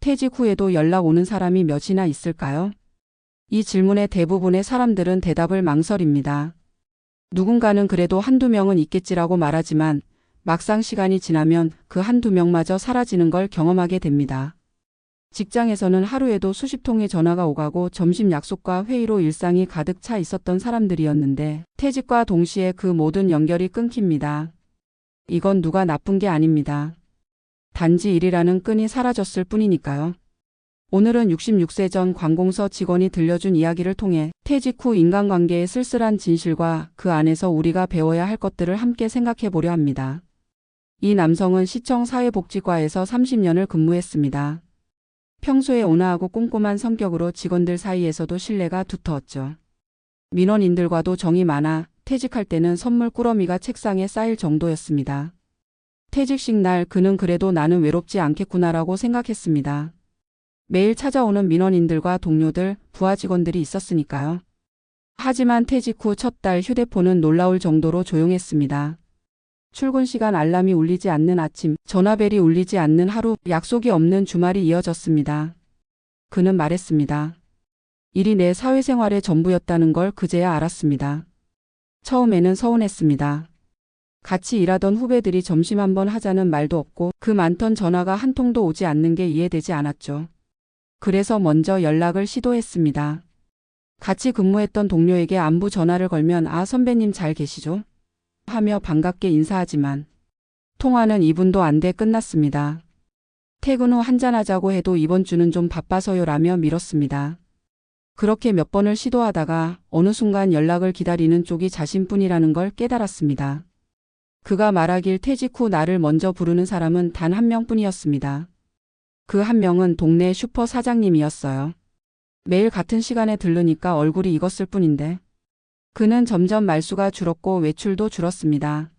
퇴직 후에도 연락 오는 사람이 몇이나 있을까요? 이 질문에 대부분의 사람들은 대답을 망설입니다. 누군가는 그래도 한두 명은 있겠지라고 말하지만 막상 시간이 지나면 그 한두 명마저 사라지는 걸 경험하게 됩니다. 직장에서는 하루에도 수십 통의 전화가 오가고 점심 약속과 회의로 일상이 가득 차 있었던 사람들이었는데 퇴직과 동시에 그 모든 연결이 끊깁니다. 이건 누가 나쁜 게 아닙니다. 단지 일이라는 끈이 사라졌을 뿐이니까요. 오늘은 66세 전 관공서 직원이 들려준 이야기를 통해 퇴직 후 인간관계의 쓸쓸한 진실과 그 안에서 우리가 배워야 할 것들을 함께 생각해 보려 합니다. 이 남성은 시청 사회복지과에서 30년을 근무했습니다. 평소에 온화하고 꼼꼼한 성격으로 직원들 사이에서도 신뢰가 두터웠죠. 민원인들과도 정이 많아 퇴직할 때는 선물 꾸러미가 책상에 쌓일 정도였습니다. 퇴직식 날 그는 그래도 나는 외롭지 않겠구나라고 생각했습니다. 매일 찾아오는 민원인들과 동료들, 부하 직원들이 있었으니까요. 하지만 퇴직 후 첫 달 휴대폰은 놀라울 정도로 조용했습니다. 출근 시간 알람이 울리지 않는 아침, 전화벨이 울리지 않는 하루, 약속이 없는 주말이 이어졌습니다. 그는 말했습니다. 일이 내 사회생활의 전부였다는 걸 그제야 알았습니다. 처음에는 서운했습니다. 같이 일하던 후배들이 점심 한번 하자는 말도 없고 그 많던 전화가 한 통도 오지 않는 게 이해되지 않았죠. 그래서 먼저 연락을 시도했습니다. 같이 근무했던 동료에게 안부 전화를 걸면 아 선배님 잘 계시죠? 하며 반갑게 인사하지만 통화는 2분도 안 돼 끝났습니다. 퇴근 후 한잔하자고 해도 이번 주는 좀 바빠서요 라며 미뤘습니다. 그렇게 몇 번을 시도하다가 어느 순간 연락을 기다리는 쪽이 자신뿐이라는 걸 깨달았습니다. 그가 말하길 퇴직 후 나를 먼저 부르는 사람은 단 한 명뿐이었습니다. 그 한 명은 동네 슈퍼 사장님이었어요. 매일 같은 시간에 들르니까 얼굴이 익었을 뿐인데 그는 점점 말수가 줄었고 외출도 줄었습니다.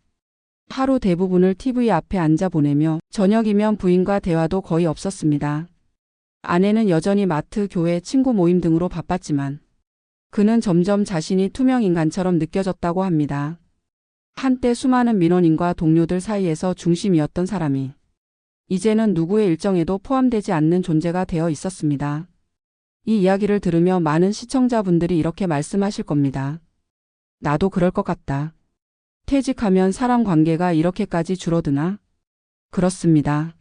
하루 대부분을 TV 앞에 앉아 보내며 저녁이면 부인과 대화도 거의 없었습니다. 아내는 여전히 마트, 교회, 친구 모임 등으로 바빴지만 그는 점점 자신이 투명인간처럼 느껴졌다고 합니다. 한때 수많은 민원인과 동료들 사이에서 중심이었던 사람이 이제는 누구의 일정에도 포함되지 않는 존재가 되어 있었습니다. 이 이야기를 들으며 많은 시청자분들이 이렇게 말씀하실 겁니다. 나도 그럴 것 같다. 퇴직하면 사람 관계가 이렇게까지 줄어드나? 그렇습니다.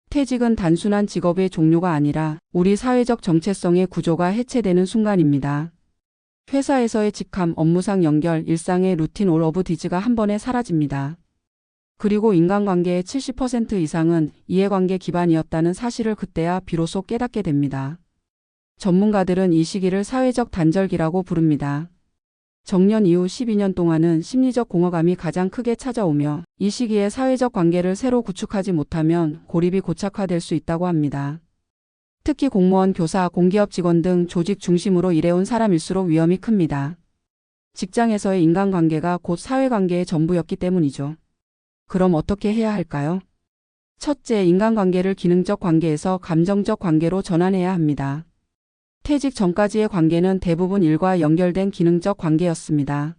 퇴직은 단순한 직업의 종료가 아니라 우리 사회적 정체성의 구조가 해체되는 순간입니다. 회사에서의 직함, 업무상 연결, 일상의 루틴 올 오브 디즈가 한 번에 사라집니다. 그리고 인간관계의 70% 이상은 이해관계 기반이었다는 사실을 그때야 비로소 깨닫게 됩니다. 전문가들은 이 시기를 사회적 단절기라고 부릅니다. 정년 이후 12년 동안은 심리적 공허감이 가장 크게 찾아오며 이 시기에 사회적 관계를 새로 구축하지 못하면 고립이 고착화될 수 있다고 합니다. 특히 공무원, 교사, 공기업 직원 등 조직 중심으로 일해온 사람일수록 위험이 큽니다. 직장에서의 인간관계가 곧 사회관계의 전부였기 때문이죠. 그럼 어떻게 해야 할까요? 첫째, 인간관계를 기능적 관계에서 감정적 관계로 전환해야 합니다. 퇴직 전까지의 관계는 대부분 일과 연결된 기능적 관계였습니다.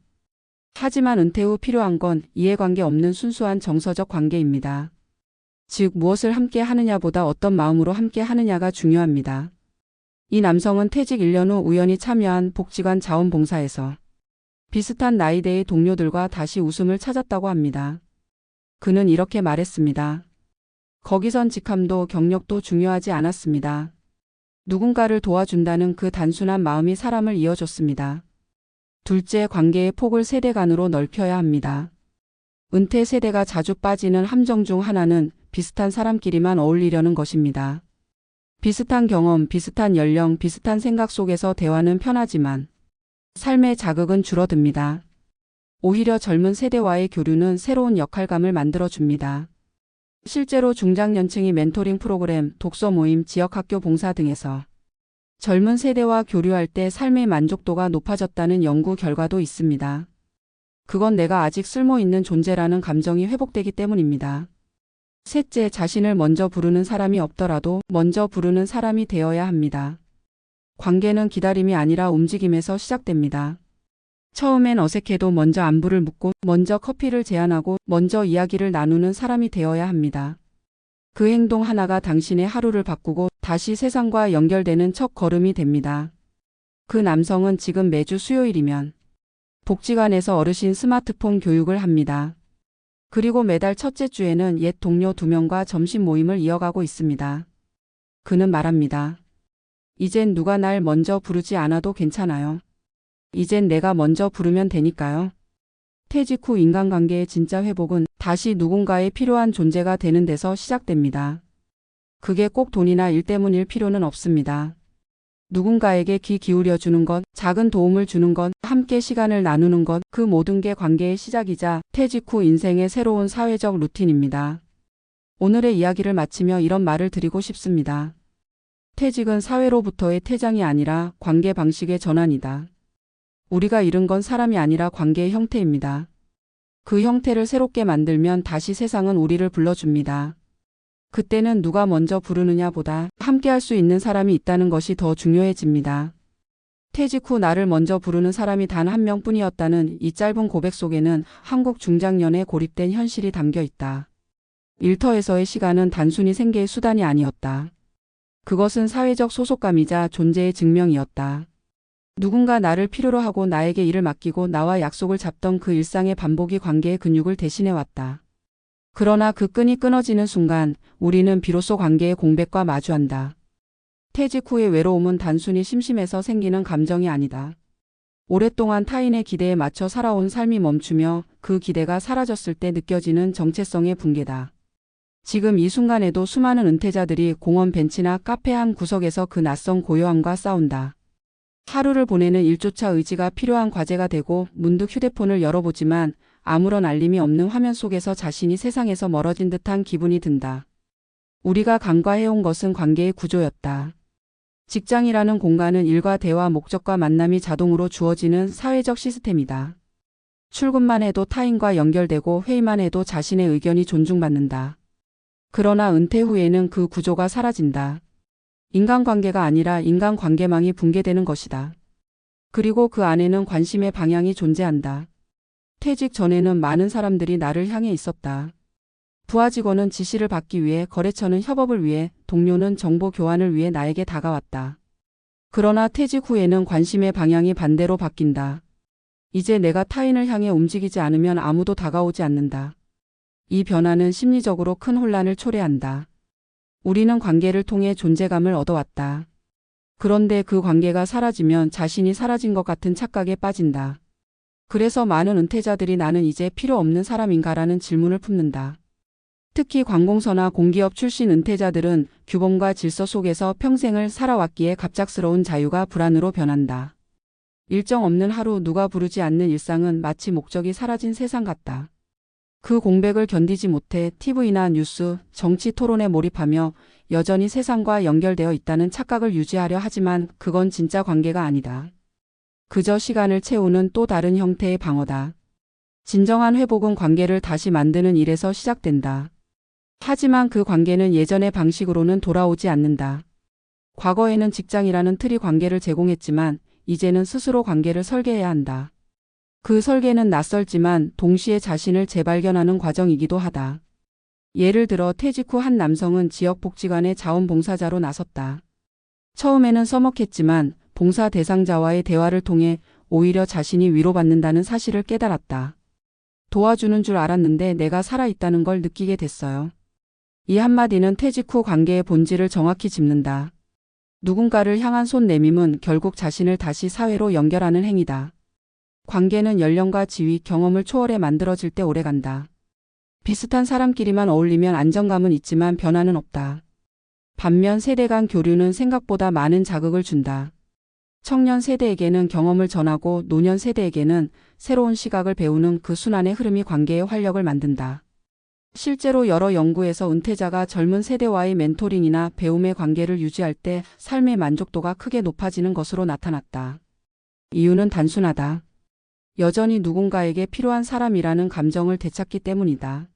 하지만 은퇴 후 필요한 건 이해관계 없는 순수한 정서적 관계입니다. 즉 무엇을 함께 하느냐보다 어떤 마음으로 함께 하느냐가 중요합니다. 이 남성은 퇴직 1년 후 우연히 참여한 복지관 자원봉사에서 비슷한 나이대의 동료들과 다시 웃음을 찾았다고 합니다. 그는 이렇게 말했습니다. 거기선 직함도 경력도 중요하지 않았습니다. 누군가를 도와준다는 그 단순한 마음이 사람을 이어줬습니다. 둘째, 관계의 폭을 세대 간으로 넓혀야 합니다. 은퇴 세대가 자주 빠지는 함정 중 하나는 비슷한 사람끼리만 어울리려는 것입니다. 비슷한 경험, 비슷한 연령, 비슷한 생각 속에서 대화는 편하지만 삶의 자극은 줄어듭니다. 오히려 젊은 세대와의 교류는 새로운 역할감을 만들어줍니다. 실제로 중장년층이 멘토링 프로그램, 독서 모임, 지역학교 봉사 등에서 젊은 세대와 교류할 때 삶의 만족도가 높아졌다는 연구 결과도 있습니다. 그건 내가 아직 쓸모있는 존재라는 감정이 회복되기 때문입니다. 셋째, 자신을 먼저 부르는 사람이 없더라도 먼저 부르는 사람이 되어야 합니다. 관계는 기다림이 아니라 움직임에서 시작됩니다. 처음엔 어색해도 먼저 안부를 묻고 먼저 커피를 제안하고 먼저 이야기를 나누는 사람이 되어야 합니다. 그 행동 하나가 당신의 하루를 바꾸고 다시 세상과 연결되는 첫 걸음이 됩니다. 그 남성은 지금 매주 수요일이면 복지관에서 어르신 스마트폰 교육을 합니다. 그리고 매달 첫째 주에는 옛 동료 2명과 점심 모임을 이어가고 있습니다. 그는 말합니다. 이젠 누가 날 먼저 부르지 않아도 괜찮아요. 이젠 내가 먼저 부르면 되니까요. 퇴직 후 인간관계의 진짜 회복은 다시 누군가의 필요한 존재가 되는 데서 시작됩니다. 그게 꼭 돈이나 일 때문일 필요는 없습니다. 누군가에게 귀 기울여주는 것, 작은 도움을 주는 것, 함께 시간을 나누는 것, 그 모든 게 관계의 시작이자 퇴직 후 인생의 새로운 사회적 루틴입니다. 오늘의 이야기를 마치며 이런 말을 드리고 싶습니다. 퇴직은 사회로부터의 퇴장이 아니라 관계 방식의 전환이다. 우리가 잃은 건 사람이 아니라 관계의 형태입니다. 그 형태를 새롭게 만들면 다시 세상은 우리를 불러줍니다. 그때는 누가 먼저 부르느냐 보다 함께 할 수 있는 사람이 있다는 것이 더 중요해집니다. 퇴직 후 나를 먼저 부르는 사람이 단 한 명뿐이었다는 이 짧은 고백 속에는 한국 중장년의 고립된 현실이 담겨 있다. 일터에서의 시간은 단순히 생계의 수단이 아니었다. 그것은 사회적 소속감이자 존재의 증명이었다. 누군가 나를 필요로 하고 나에게 일을 맡기고 나와 약속을 잡던 그 일상의 반복이 관계의 근육을 대신해왔다. 그러나 그 끈이 끊어지는 순간 우리는 비로소 관계의 공백과 마주한다. 퇴직 후의 외로움은 단순히 심심해서 생기는 감정이 아니다. 오랫동안 타인의 기대에 맞춰 살아온 삶이 멈추며 그 기대가 사라졌을 때 느껴지는 정체성의 붕괴다. 지금 이 순간에도 수많은 은퇴자들이 공원 벤치나 카페 한 구석에서 그 낯선 고요함과 싸운다. 하루를 보내는 일조차 의지가 필요한 과제가 되고 문득 휴대폰을 열어보지만 아무런 알림이 없는 화면 속에서 자신이 세상에서 멀어진 듯한 기분이 든다. 우리가 간과해온 것은 관계의 구조였다. 직장이라는 공간은 일과 대화, 목적과 만남이 자동으로 주어지는 사회적 시스템이다. 출근만 해도 타인과 연결되고 회의만 해도 자신의 의견이 존중받는다. 그러나 은퇴 후에는 그 구조가 사라진다. 인간관계가 아니라 인간관계망이 붕괴되는 것이다. 그리고 그 안에는 관심의 방향이 존재한다. 퇴직 전에는 많은 사람들이 나를 향해 있었다. 부하 직원은 지시를 받기 위해, 거래처는 협업을 위해, 동료는 정보 교환을 위해 나에게 다가왔다. 그러나 퇴직 후에는 관심의 방향이 반대로 바뀐다. 이제 내가 타인을 향해 움직이지 않으면 아무도 다가오지 않는다. 이 변화는 심리적으로 큰 혼란을 초래한다. 우리는 관계를 통해 존재감을 얻어왔다. 그런데 그 관계가 사라지면 자신이 사라진 것 같은 착각에 빠진다. 그래서 많은 은퇴자들이 나는 이제 필요 없는 사람인가라는 질문을 품는다. 특히 관공서나 공기업 출신 은퇴자들은 규범과 질서 속에서 평생을 살아왔기에 갑작스러운 자유가 불안으로 변한다. 일정 없는 하루, 누가 부르지 않는 일상은 마치 목적이 사라진 세상 같다. 그 공백을 견디지 못해 TV나 뉴스, 정치 토론에 몰입하며 여전히 세상과 연결되어 있다는 착각을 유지하려 하지만 그건 진짜 관계가 아니다. 그저 시간을 채우는 또 다른 형태의 방어다. 진정한 회복은 관계를 다시 만드는 일에서 시작된다. 하지만 그 관계는 예전의 방식으로는 돌아오지 않는다. 과거에는 직장이라는 틀이 관계를 제공했지만 이제는 스스로 관계를 설계해야 한다. 그 설계는 낯설지만 동시에 자신을 재발견하는 과정이기도 하다. 예를 들어 퇴직 후 한 남성은 지역복지관의 자원봉사자로 나섰다. 처음에는 서먹했지만 봉사 대상자와의 대화를 통해 오히려 자신이 위로받는다는 사실을 깨달았다. 도와주는 줄 알았는데 내가 살아있다는 걸 느끼게 됐어요. 이 한마디는 퇴직 후 관계의 본질을 정확히 짚는다. 누군가를 향한 손 내밈은 결국 자신을 다시 사회로 연결하는 행위다. 관계는 연령과 지위, 경험을 초월해 만들어질 때 오래간다. 비슷한 사람끼리만 어울리면 안정감은 있지만 변화는 없다. 반면 세대 간 교류는 생각보다 많은 자극을 준다. 청년 세대에게는 경험을 전하고 노년 세대에게는 새로운 시각을 배우는 그 순환의 흐름이 관계의 활력을 만든다. 실제로 여러 연구에서 은퇴자가 젊은 세대와의 멘토링이나 배움의 관계를 유지할 때 삶의 만족도가 크게 높아지는 것으로 나타났다. 이유는 단순하다. 여전히 누군가에게 필요한 사람이라는 감정을 되찾기 때문이다.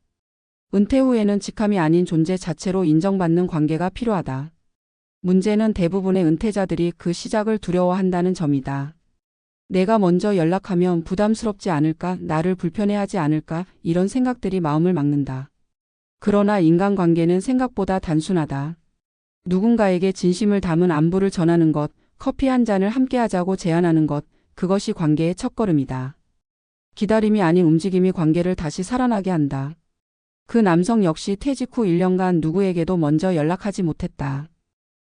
은퇴 후에는 직함이 아닌 존재 자체로 인정받는 관계가 필요하다. 문제는 대부분의 은퇴자들이 그 시작을 두려워한다는 점이다. 내가 먼저 연락하면 부담스럽지 않을까, 나를 불편해하지 않을까, 이런 생각들이 마음을 막는다. 그러나 인간관계는 생각보다 단순하다. 누군가에게 진심을 담은 안부를 전하는 것, 커피 한 잔을 함께 하자고 제안하는 것, 그것이 관계의 첫걸음이다. 기다림이 아닌 움직임이 관계를 다시 살아나게 한다. 그 남성 역시 퇴직 후 1년간 누구에게도 먼저 연락하지 못했다.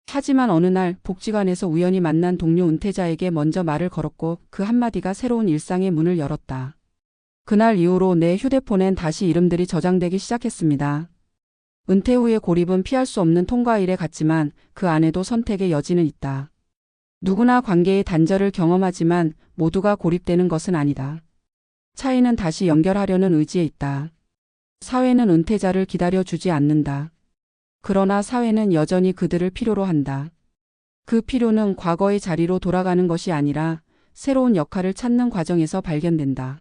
하지만 어느 날 복지관에서 우연히 만난 동료 은퇴자에게 먼저 말을 걸었고 그 한마디가 새로운 일상의 문을 열었다. 그날 이후로 내 휴대폰엔 다시 이름들이 저장되기 시작했습니다. 은퇴 후의 고립은 피할 수 없는 통과일에 같지만 그 안에도 선택의 여지는 있다. 누구나 관계의 단절을 경험하지만 모두가 고립되는 것은 아니다. 차이는 다시 연결하려는 의지에 있다. 사회는 은퇴자를 기다려주지 않는다. 그러나 사회는 여전히 그들을 필요로 한다. 그 필요는 과거의 자리로 돌아가는 것이 아니라 새로운 역할을 찾는 과정에서 발견된다.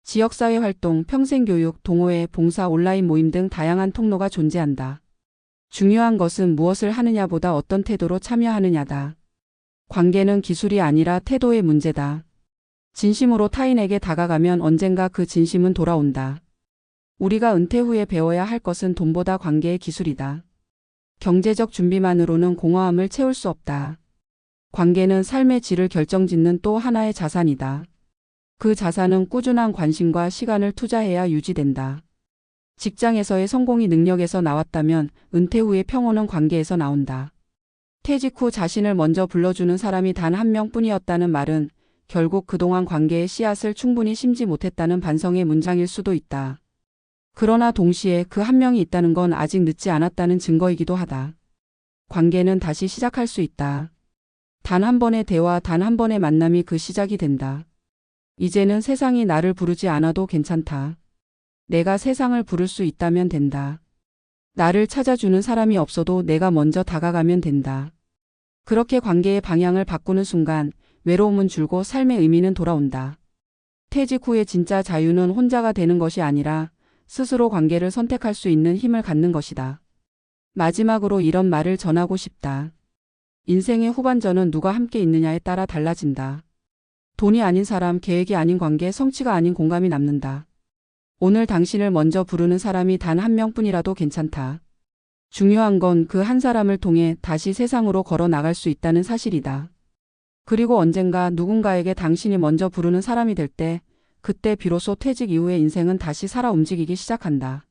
지역사회 활동, 평생교육, 동호회, 봉사, 온라인 모임 등 다양한 통로가 존재한다. 중요한 것은 무엇을 하느냐보다 어떤 태도로 참여하느냐다. 관계는 기술이 아니라 태도의 문제다. 진심으로 타인에게 다가가면 언젠가 그 진심은 돌아온다. 우리가 은퇴 후에 배워야 할 것은 돈보다 관계의 기술이다. 경제적 준비만으로는 공허함을 채울 수 없다. 관계는 삶의 질을 결정짓는 또 하나의 자산이다. 그 자산은 꾸준한 관심과 시간을 투자해야 유지된다. 직장에서의 성공이 능력에서 나왔다면 은퇴 후의 평온은 관계에서 나온다. 퇴직 후 자신을 먼저 불러주는 사람이 단 한 명뿐이었다는 말은 결국 그동안 관계의 씨앗을 충분히 심지 못했다는 반성의 문장일 수도 있다. 그러나 동시에 그 한 명이 있다는 건 아직 늦지 않았다는 증거이기도 하다. 관계는 다시 시작할 수 있다. 단 한 번의 대화, 단 한 번의 만남이 그 시작이 된다. 이제는 세상이 나를 부르지 않아도 괜찮다. 내가 세상을 부를 수 있다면 된다. 나를 찾아주는 사람이 없어도 내가 먼저 다가가면 된다. 그렇게 관계의 방향을 바꾸는 순간 외로움은 줄고 삶의 의미는 돌아온다. 퇴직 후의 진짜 자유는 혼자가 되는 것이 아니라 스스로 관계를 선택할 수 있는 힘을 갖는 것이다. 마지막으로 이런 말을 전하고 싶다. 인생의 후반전은 누가 함께 있느냐에 따라 달라진다. 돈이 아닌 사람, 계획이 아닌 관계, 성취가 아닌 공감이 남는다. 오늘 당신을 먼저 부르는 사람이 단 한 명뿐이라도 괜찮다. 중요한 건 그 한 사람을 통해 다시 세상으로 걸어 나갈 수 있다는 사실이다. 그리고 언젠가 누군가에게 당신이 먼저 부르는 사람이 될 때, 그때 비로소 퇴직 이후의 인생은 다시 살아 움직이기 시작한다.